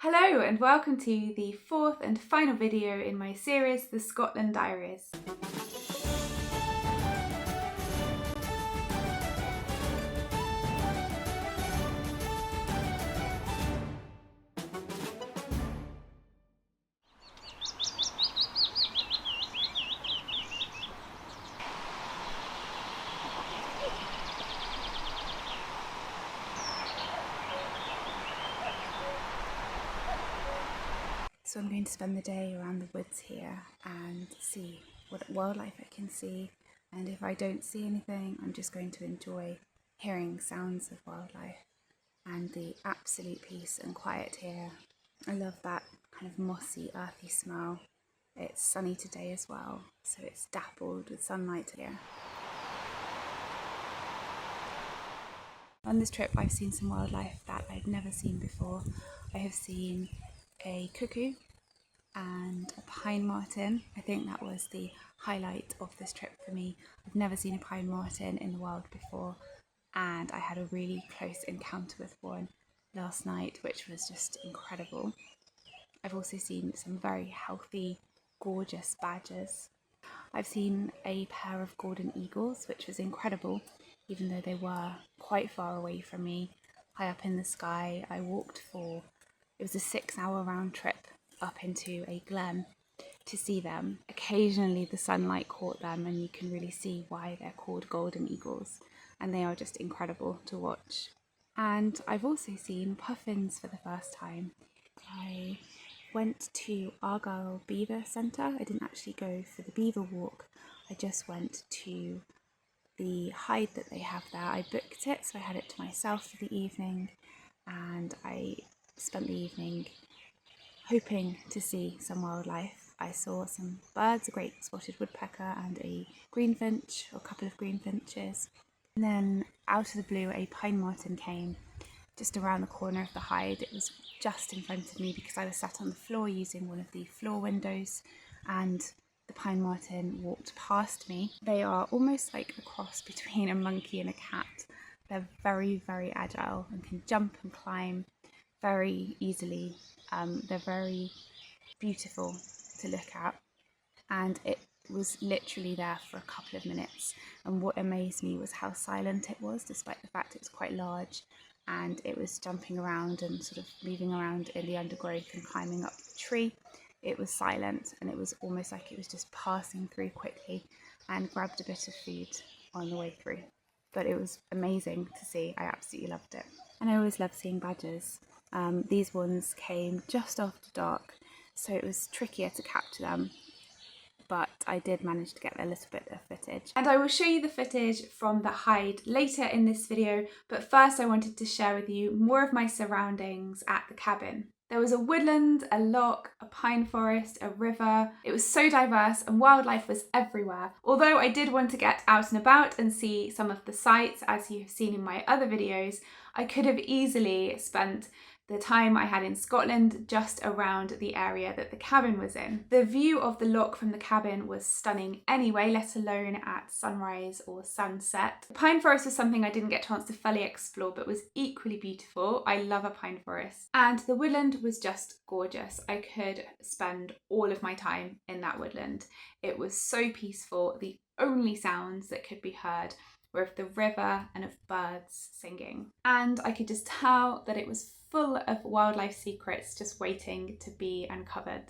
Hello and welcome to the fourth and final video in my series, The Scotland Diaries. So I'm going to spend the day around the woods here and see what wildlife I can see, and if I don't see anything, I'm just going to enjoy hearing sounds of wildlife and the absolute peace and quiet here. I love that kind of mossy, earthy smell. It's sunny today as well, so it's dappled with sunlight here. On this trip I've seen some wildlife that I've never seen before. I have seen a cuckoo and a pine marten. I think that was the highlight of this trip for me. I've never seen a pine marten in the wild before, and I had a really close encounter with one last night, which was just incredible. I've also seen some very healthy, gorgeous badgers. I've seen a pair of golden eagles, which was incredible, even though they were quite far away from me, high up in the sky. I walked for, it was a 6-hour round trip up into a glen to see them. Occasionally the sunlight caught them and you can really see why they're called golden eagles, and they are just incredible to watch. And I've also seen puffins for the first time. I went to Argyll Beaver Centre. I didn't actually go for the beaver walk, I just went to the hide that they have there. I booked it, so I had it to myself for the evening, and I spent the evening hoping to see some wildlife. I saw some birds, a great spotted woodpecker and a greenfinch, or a couple of greenfinches. And then out of the blue, a pine marten came just around the corner of the hide. It was just in front of me because I was sat on the floor using one of the floor windows, and the pine marten walked past me. They are almost like a cross between a monkey and a cat. They're very, very agile and can jump and climb very easily. They're very beautiful to look at, and it was literally there for a couple of minutes, and what amazed me was how silent it was, despite the fact it was quite large, and it was jumping around and sort of moving around in the undergrowth and climbing up the tree. It was silent, and it was almost like it was just passing through quickly and grabbed a bit of food on the way through. But it was amazing to see. I absolutely loved it. And I always love seeing badgers. These ones came just after dark, so it was trickier to capture them, but I did manage to get a little bit of footage. And I will show you the footage from the hide later in this video, but first I wanted to share with you more of my surroundings at the cabin. There was a woodland, a loch, a pine forest, a river. It was so diverse and wildlife was everywhere. Although I did want to get out and about and see some of the sights, as you've seen in my other videos, I could have easily spent the time I had in Scotland just around the area that the cabin was in. The view of the loch from the cabin was stunning anyway, let alone at sunrise or sunset. The pine forest was something I didn't get a chance to fully explore, but was equally beautiful. I love a pine forest. And the woodland was just gorgeous. I could spend all of my time in that woodland. It was so peaceful. The only sounds that could be heard were of the river and of birds singing. And I could just tell that it was full of wildlife secrets just waiting to be uncovered.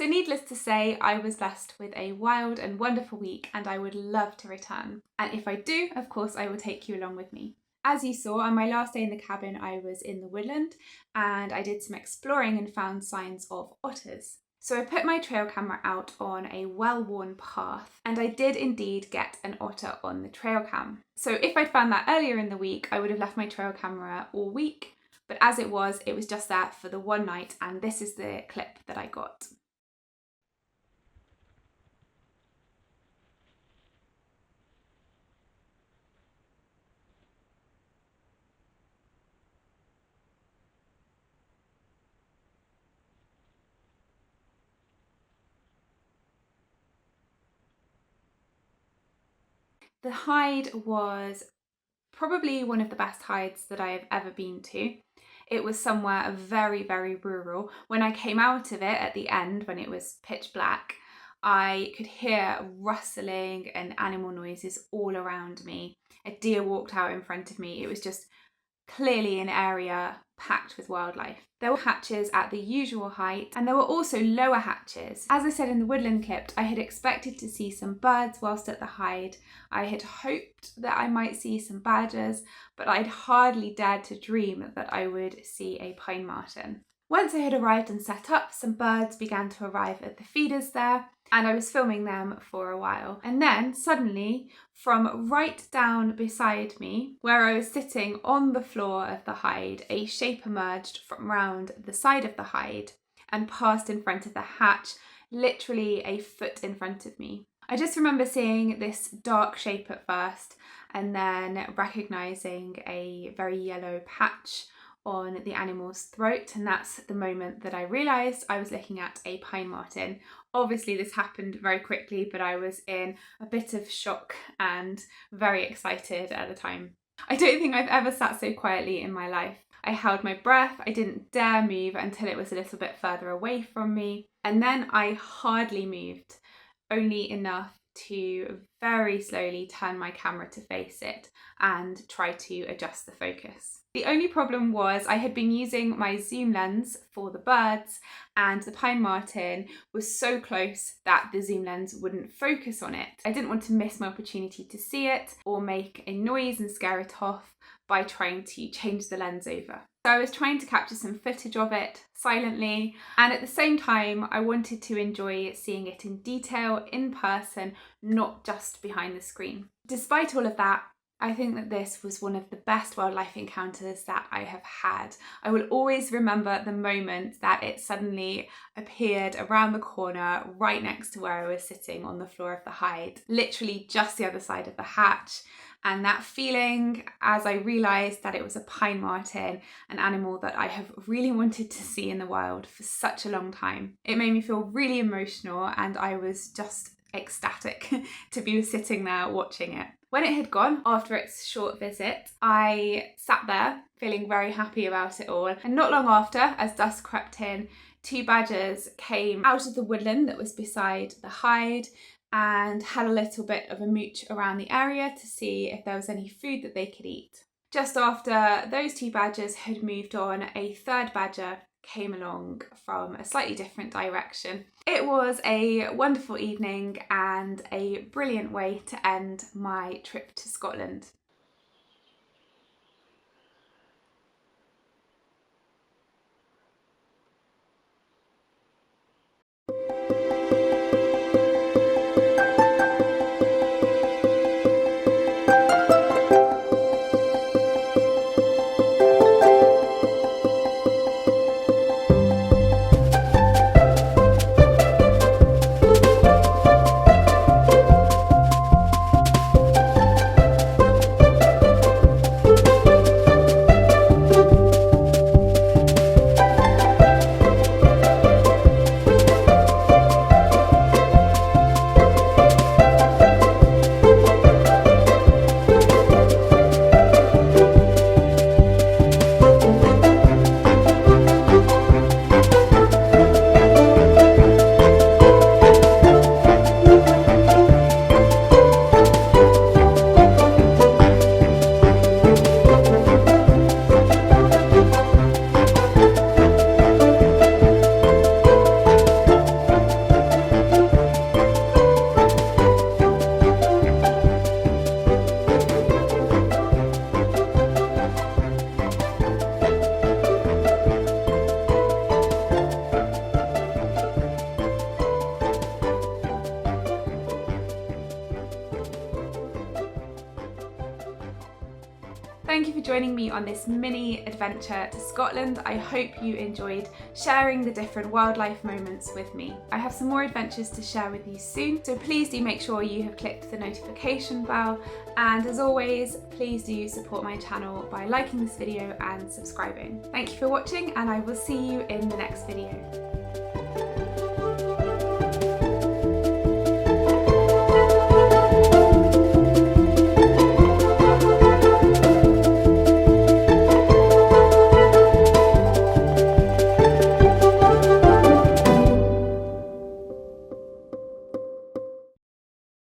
So needless to say, I was blessed with a wild and wonderful week, and I would love to return. And if I do, of course, I will take you along with me. As you saw, on my last day in the cabin, I was in the woodland and I did some exploring and found signs of otters. So I put my trail camera out on a well-worn path, and I did indeed get an otter on the trail cam. So if I'd found that earlier in the week, I would have left my trail camera all week, but as it was just there for the one night, and this is the clip that I got. The hide was probably one of the best hides that I have ever been to. It was somewhere very, very rural. When I came out of it at the end, when it was pitch black, I could hear rustling and animal noises all around me. A deer walked out in front of me. It was just clearly an area packed with wildlife. There were hatches at the usual height, and there were also lower hatches. As I said in the woodland clip, I had expected to see some birds whilst at the hide. I had hoped that I might see some badgers, but I'd hardly dared to dream that I would see a pine marten. Once I had arrived and set up, some birds began to arrive at the feeders there, and I was filming them for a while. And then suddenly, from right down beside me, where I was sitting on the floor of the hide, a shape emerged from round the side of the hide and passed in front of the hatch, literally a foot in front of me. I just remember seeing this dark shape at first, and then recognising a very yellow patch on the animal's throat, and that's the moment that I realised I was looking at a pine marten. Obviously this happened very quickly, but I was in a bit of shock and very excited at the time. I don't think I've ever sat so quietly in my life. I held my breath, I didn't dare move until it was a little bit further away from me, and then I hardly moved, only enough to very slowly turn my camera to face it and try to adjust the focus. The only problem was I had been using my zoom lens for the birds, and the pine marten was so close that the zoom lens wouldn't focus on it. I didn't want to miss my opportunity to see it or make a noise and scare it off by trying to change the lens over. So I was trying to capture some footage of it silently, and at the same time I wanted to enjoy seeing it in detail, in person, not just behind the screen. Despite all of that, I think that this was one of the best wildlife encounters that I have had. I will always remember the moment that it suddenly appeared around the corner right next to where I was sitting on the floor of the hide, literally just the other side of the hatch. And that feeling as I realised that it was a pine marten, an animal that I have really wanted to see in the wild for such a long time. It made me feel really emotional, and I was just ecstatic to be sitting there watching it. When it had gone, after its short visit, I sat there feeling very happy about it all. And not long after, as dusk crept in, 2 badgers came out of the woodland that was beside the hide and had a little bit of a mooch around the area to see if there was any food that they could eat. Just after those 2 badgers had moved on, a 3rd badger came along from a slightly different direction. It was a wonderful evening and a brilliant way to end my trip to Scotland. Thank you for joining me on this mini adventure to Scotland. I hope you enjoyed sharing the different wildlife moments with me. I have some more adventures to share with you soon, so please do make sure you have clicked the notification bell, and as always, please do support my channel by liking this video and subscribing. Thank you for watching, and I will see you in the next video.